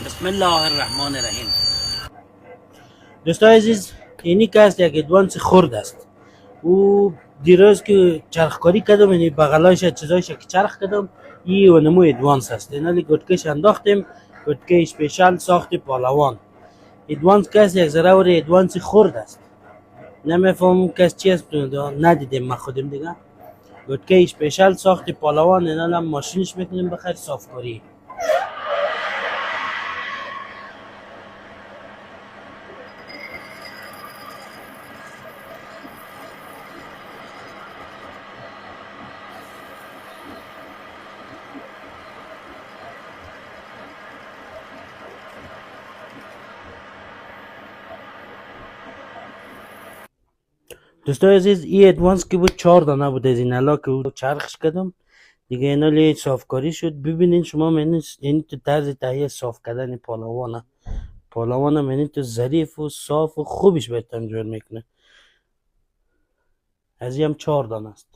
بسم الله الرحمن الرحیم. دوستان عزیز، اینی که است یک ادوانس خرد است. او دیروز که چرخکاری کردم، یعنی بغلایش چیزایش که چرخ کردم، این و نمو ادوانس است. اینالی گوتکش انداختیم، گوتکه اسپیشال ساخت پالوان. ادوانس که است یک ضرور ادوانس خرد است. نمیفهم کس چی است، ندیدیم ما خودم دیگه. گوتکه اسپیشال ساخت پالوان، اینا هم ماشینش میکنیم بخیر صافکاری. دوستان عزیز، این ادوانس که بود 4 دانه بود از این الا که بود چرخش کردم دیگه. اینا لی صافکاری شد. ببینین شما منین این تو طرز تهیه صاف کردن پالوانه منین تو ظریف و صاف و خوبش بهتون جور میکنه. از این هم 4 دانه است.